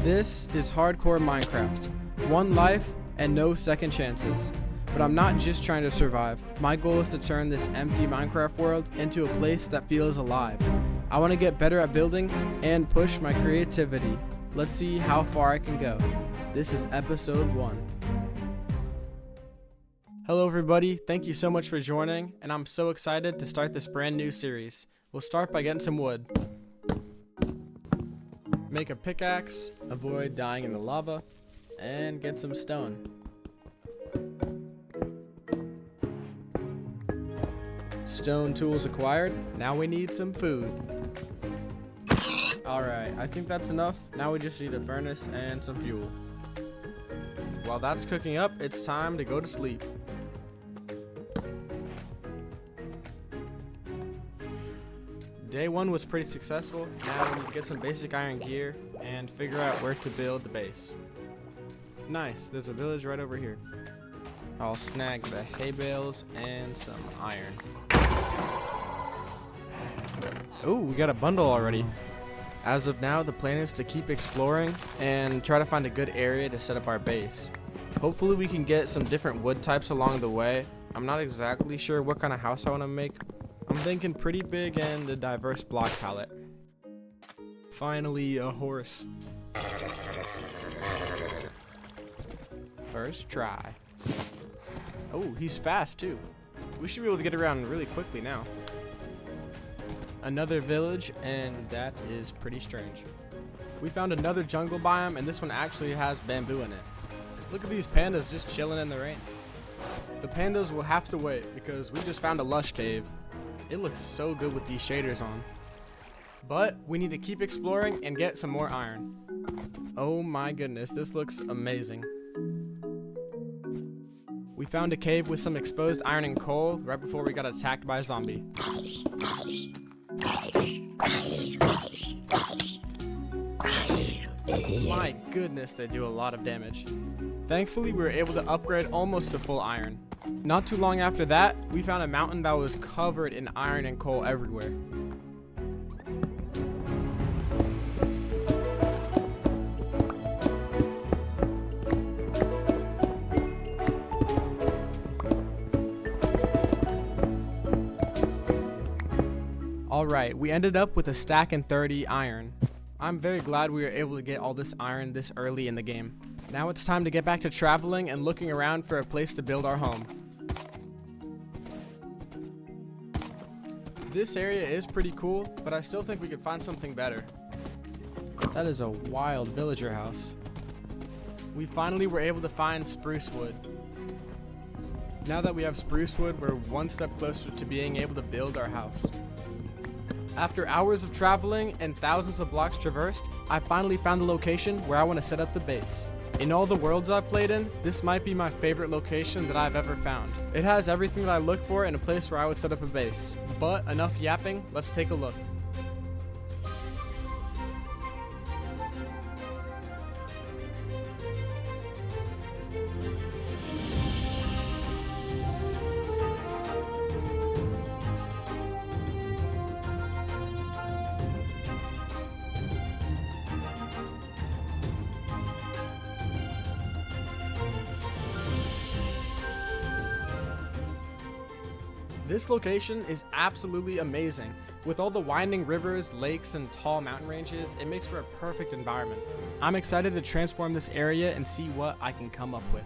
This is hardcore Minecraft. One life and no second chances. But I'm not just trying to survive. My goal is to turn this empty Minecraft world into a place that feels alive. I want to get better at building and push my creativity. Let's see how far I can go. This is episode 1. Hello everybody, thank you so much for joining, and I'm so excited to start this brand new series. We'll start by getting some wood. Make a pickaxe, avoid dying in the lava, and get some stone. Stone tools acquired. Now we need some food. Alright, I think that's enough. Now we just need a furnace and some fuel. While that's cooking up, it's time to go to sleep. Day 1 was pretty successful. Now we need to get some basic iron gear and figure out where to build the base. Nice, there's a village right over here. I'll snag the hay bales and some iron. Ooh, we got a bundle already. As of now, the plan is to keep exploring and try to find a good area to set up our base. Hopefully we can get some different wood types along the way. I'm not exactly sure what kind of house I want to make. I'm thinking pretty big and a diverse block palette. Finally, a horse. First try. Oh, he's fast too. We should be able to get around really quickly now. Another village, and that is pretty strange. We found another jungle biome, and this one actually has bamboo in it. Look at these pandas just chilling in the rain. The pandas will have to wait because we just found a lush cave. It looks so good with these shaders on. But we need to keep exploring and get some more iron. Oh my goodness, this looks amazing. We found a cave with some exposed iron and coal right before we got attacked by a zombie. My goodness, they do a lot of damage. Thankfully, we were able to upgrade almost to full iron. Not too long after that, we found a mountain that was covered in iron and coal everywhere. Alright, we ended up with a stack and 30 iron. I'm very glad we were able to get all this iron this early in the game. Now it's time to get back to traveling and looking around for a place to build our home. This area is pretty cool, but I still think we could find something better. That is a wild villager house. We finally were able to find spruce wood. Now that we have spruce wood, we're one step closer to being able to build our house. After hours of traveling and thousands of blocks traversed, I finally found the location where I want to set up the base. In all the worlds I've played in, this might be my favorite location that I've ever found. It has everything that I look for in a place where I would set up a base. But enough yapping, let's take a look. This location is absolutely amazing. With all the winding rivers, lakes, and tall mountain ranges, it makes for a perfect environment. I'm excited to transform this area and see what I can come up with.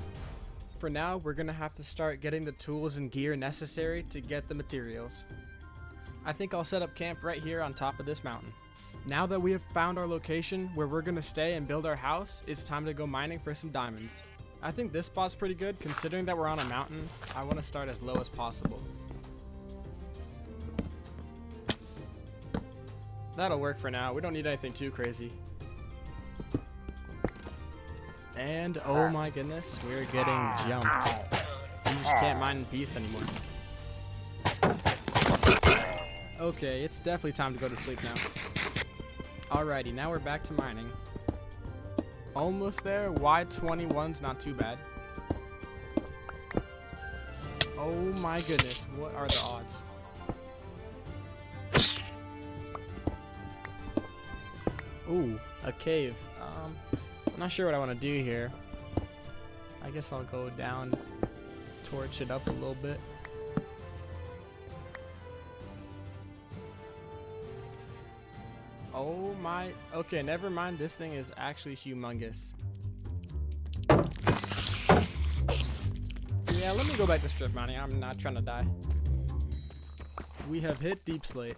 For now, we're gonna have to start getting the tools and gear necessary to get the materials. I think I'll set up camp right here on top of this mountain. Now that we have found our location where we're gonna stay and build our house, it's time to go mining for some diamonds. I think this spot's pretty good considering that we're on a mountain. I want to start as low as possible. That'll work for now. We don't need anything too crazy. And oh my goodness, we're getting jumped. We just can't mine in peace anymore. Okay, it's definitely time to go to sleep now. Alrighty, now we're back to mining. Almost there. Y21's not too bad. Oh my goodness, what are the odds? Ooh, a cave. not sure what I want to do here. I guess I'll go down, torch it up a little bit. Oh my, okay, never mind. This thing is actually humongous. Yeah, let me go back to strip mining. I'm not trying to die. We have hit deep slate.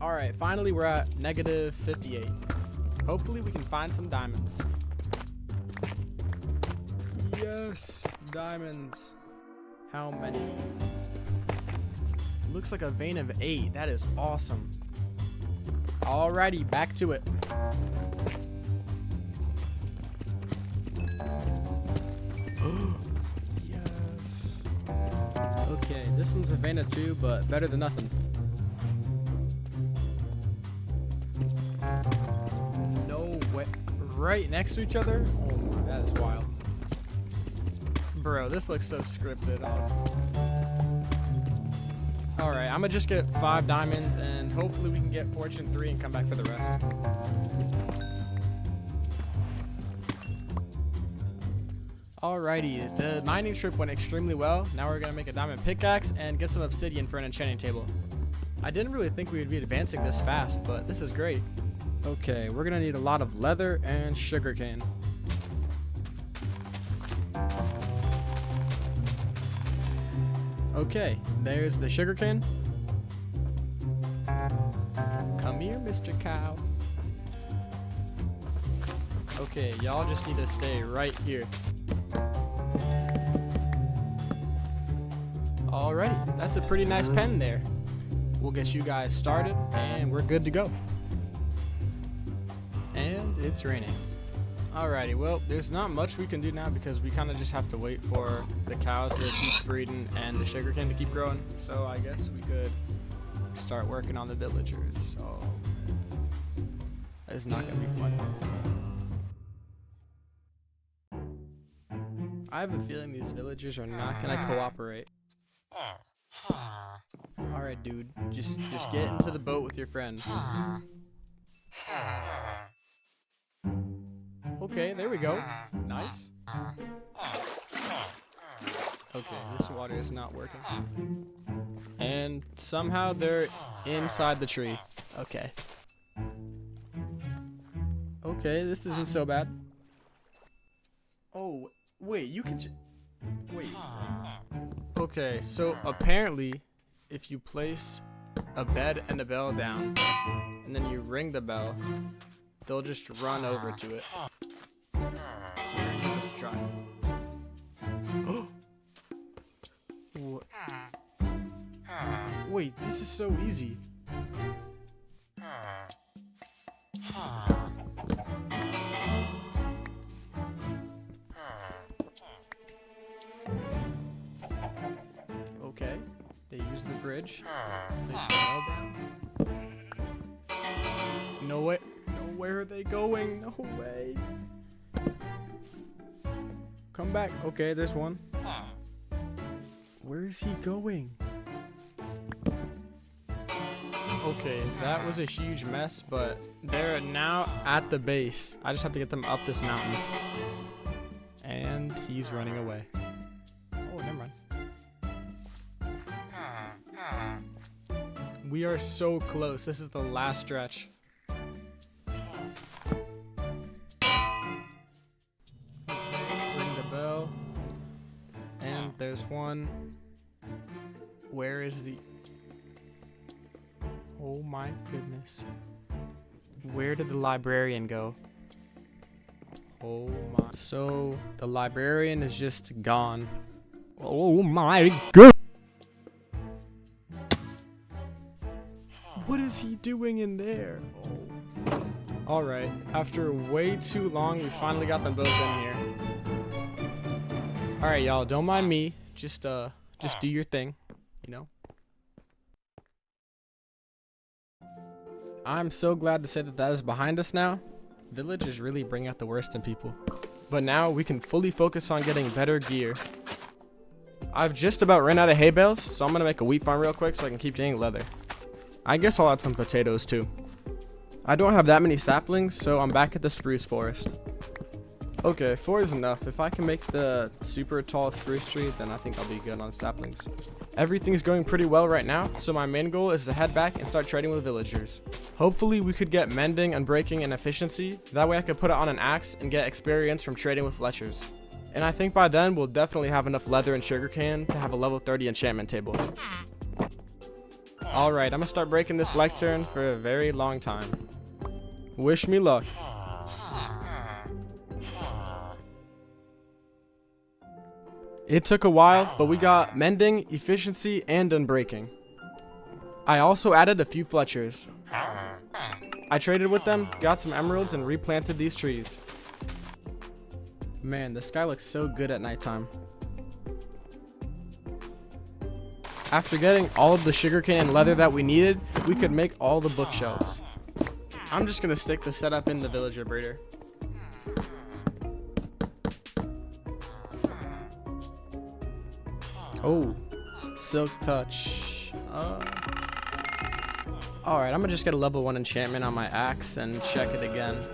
Alright, finally we're at negative 58. Hopefully we can find some diamonds. Yes, diamonds. How many? Looks like a vein of 8. That is awesome. Alrighty, back to it. Yes. Okay, this one's a vein of 2, but better than nothing. No way. Right next to each other? Oh my, that is wild. Bro, this looks so scripted. Alright, I'm gonna just get 5 diamonds and hopefully we can get fortune 3 and come back for the rest. Alrighty, the mining trip went extremely well. Now we're gonna make a diamond pickaxe and get some obsidian for an enchanting table. I didn't really think we would be advancing this fast, but this is great. Okay, we're gonna need a lot of leather and sugarcane. Okay, there's the sugarcane. Come here, Mr. Cow. Okay, y'all just need to stay right here. Alrighty, that's a pretty nice pen there. We'll get you guys started and we're good to go. And it's raining. Alrighty, well, there's not much we can do now because we kind of just have to wait for the cows to keep breeding and the sugarcane to keep growing. So I guess we could start working on the villagers. So it's not gonna be fun. I have a feeling these villagers are not gonna cooperate. Alright, dude, just get into the boat with your friend. Okay, there we go. Nice. Okay, this water is not working. And somehow they're inside the tree. Okay. Okay, this isn't so bad. Oh, wait, you can wait. Okay, so apparently, if you place a bed and a bell down, and then you ring the bell, they'll just run over to it. Let's try. Wait, this is so easy. Okay, they use the bridge. Place the bell down. No way. No, where are they going? No way. Come back. Okay, there's one. Where is he going? Okay, that was a huge mess, but they're now at the base. I just have to get them up this mountain. And he's running away. Oh, never mind. We are so close. This is the last stretch. Ring the bell. And there's one. Where is the... Oh my goodness. Where did the librarian go? Oh my. So the librarian is just gone. Oh my god. What is he doing in there? Oh. Alright, after way too long, we finally got them both in here. Alright, y'all, don't mind me. Just do your thing, you know? I'm so glad to say that is behind us now. Villagers really bring out the worst in people. But now we can fully focus on getting better gear. I've just about ran out of hay bales, so I'm gonna make a wheat farm real quick so I can keep getting leather. I guess I'll add some potatoes too. I don't have that many saplings, so I'm back at the spruce forest. Okay, 4 is enough. If I can make the super tall spruce tree, then I think I'll be good on saplings. Everything's going pretty well right now, so my main goal is to head back and start trading with villagers. Hopefully we could get mending, unbreaking, and efficiency. That way I could put it on an axe and get experience from trading with fletchers. And I think by then we'll definitely have enough leather and sugarcane to have a level 30 enchantment table. Alright, I'm gonna start breaking this lectern for a very long time. Wish me luck. It took a while, but we got mending, efficiency, and unbreaking. I also added a few fletchers. I traded with them, got some emeralds, and replanted these trees. Man, the sky looks so good at nighttime. After getting all of the sugarcane and leather that we needed, we could make all the bookshelves. I'm just gonna stick the setup in the villager breeder. Oh, silk touch. Alright, I'm gonna just get a level 1 enchantment on my axe and check it again.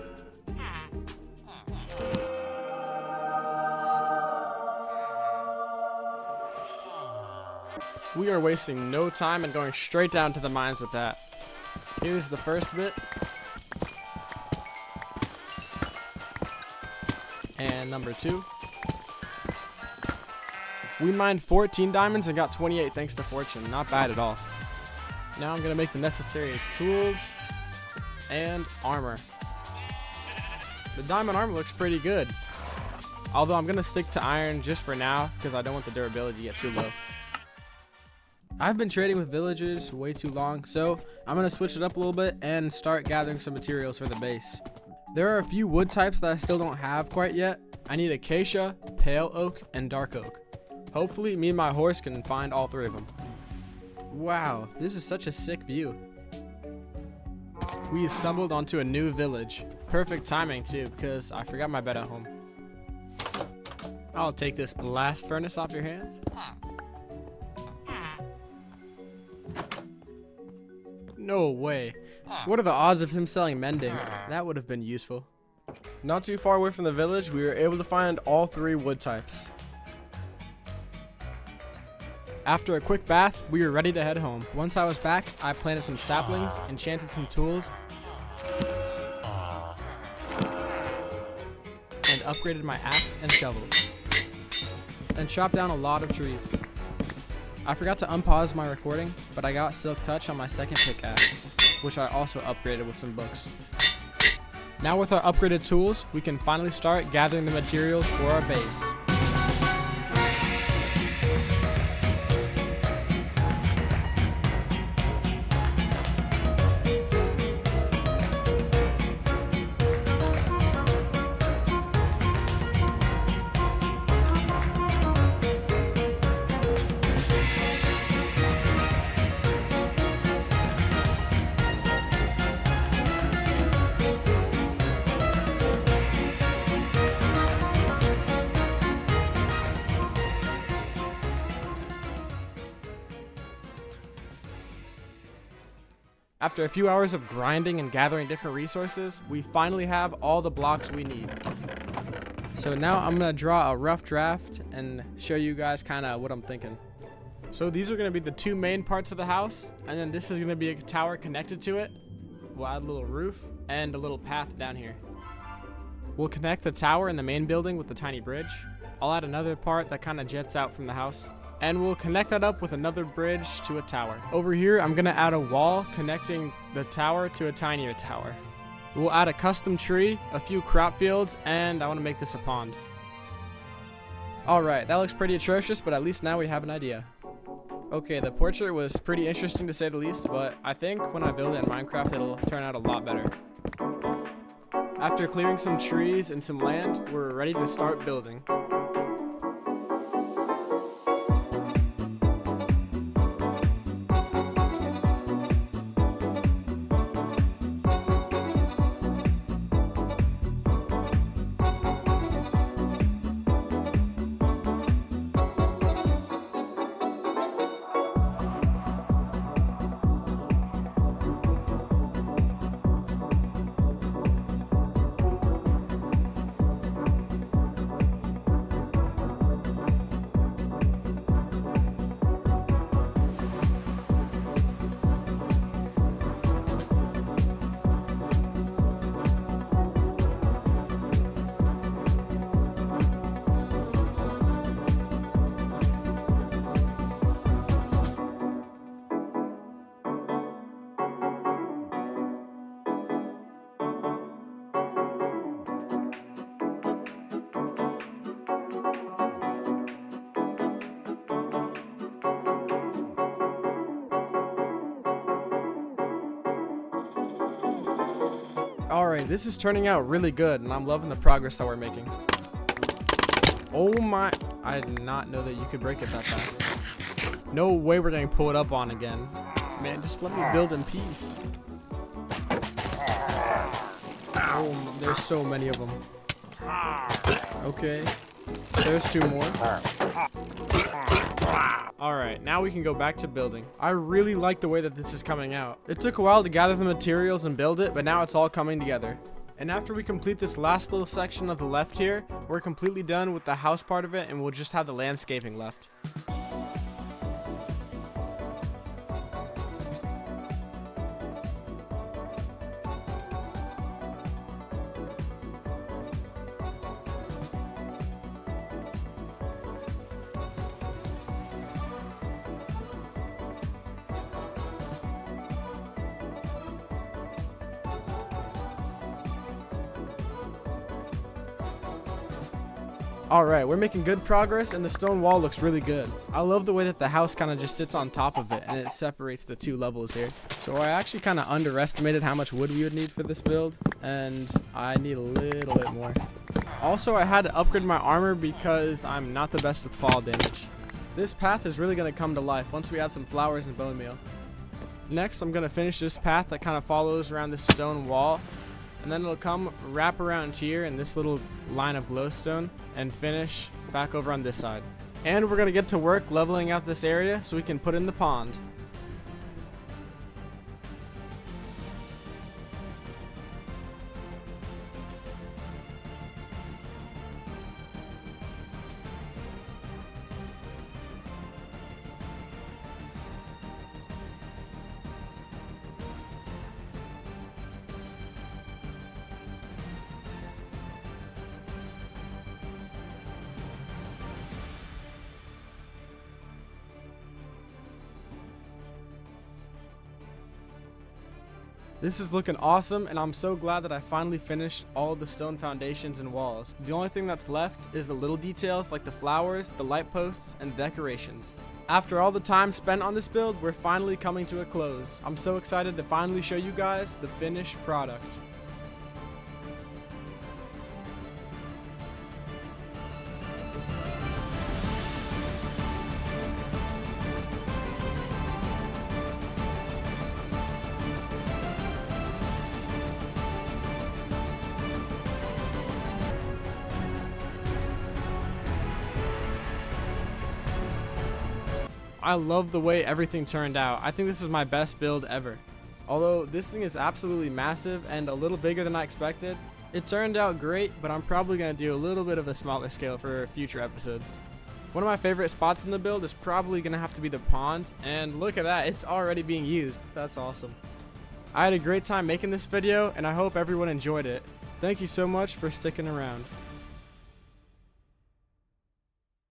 We are wasting no time and going straight down to the mines with that. Here's the first bit. And number 2. We mined 14 diamonds and got 28 thanks to fortune. Not bad at all. Now I'm going to make the necessary tools and armor. The diamond armor looks pretty good. Although I'm going to stick to iron just for now because I don't want the durability to get too low. I've been trading with villagers way too long, so I'm going to switch it up a little bit and start gathering some materials for the base. There are a few wood types that I still don't have quite yet. I need acacia, pale oak, and dark oak. Hopefully, me and my horse can find all 3 of them. Wow, this is such a sick view. We stumbled onto a new village. Perfect timing too, because I forgot my bed at home. I'll take this blast furnace off your hands. No way. What are the odds of him selling mending? That would have been useful. Not too far away from the village, we were able to find all 3 wood types. After a quick bath, we were ready to head home. Once I was back, I planted some saplings, enchanted some tools, and upgraded my axe and shovel. Then chopped down a lot of trees. I forgot to unpause my recording, but I got silk touch on my second pickaxe, which I also upgraded with some books. Now with our upgraded tools, we can finally start gathering the materials for our base. After a few hours of grinding and gathering different resources, we finally have all the blocks we need. So now I'm going to draw a rough draft and show you guys kind of what I'm thinking. So these are going to be the 2 main parts of the house, and then this is going to be a tower connected to it. We'll add a little roof and a little path down here. We'll connect the tower and the main building with the tiny bridge. I'll add another part that kind of jets out from the house. And we'll connect that up with another bridge to a tower. Over here, I'm gonna add a wall connecting the tower to a tinier tower. We'll add a custom tree, a few crop fields, and I wanna make this a pond. Alright, that looks pretty atrocious, but at least now we have an idea. Okay, the portrait was pretty interesting to say the least, but I think when I build it in Minecraft, it'll turn out a lot better. After clearing some trees and some land, we're ready to start building. Alright, this is turning out really good, and I'm loving the progress that we're making. Oh my, I did not know that you could break it that fast. No way we're getting pulled up on again. Man, just let me build in peace. Oh, there's so many of them. Okay, there's 2 more. Alright, now we can go back to building. I really like the way that this is coming out. It took a while to gather the materials and build it, but now it's all coming together. And after we complete this last little section of the left here, we're completely done with the house part of it, and we'll just have the landscaping left. Alright, we're making good progress and the stone wall looks really good. I love the way that the house kind of just sits on top of it and it separates the 2 levels here. So I actually kind of underestimated how much wood we would need for this build, and I need a little bit more. Also, I had to upgrade my armor because I'm not the best with fall damage. This path is really going to come to life once we add some flowers and bone meal. Next, I'm going to finish this path that kind of follows around this stone wall. And then it'll come wrap around here in this little line of glowstone and finish back over on this side. And we're going to get to work leveling out this area so we can put in the pond. This is looking awesome, and I'm so glad that I finally finished all of the stone foundations and walls. The only thing that's left is the little details like the flowers, the light posts, and the decorations. After all the time spent on this build, we're finally coming to a close. I'm so excited to finally show you guys the finished product. I love the way everything turned out. I think this is my best build ever. Although this thing is absolutely massive and a little bigger than I expected, it turned out great, but I'm probably going to do a little bit of a smaller scale for future episodes. One of my favorite spots in the build is probably going to have to be the pond, and look at that, it's already being used. That's awesome. I had a great time making this video, and I hope everyone enjoyed it. Thank you so much for sticking around.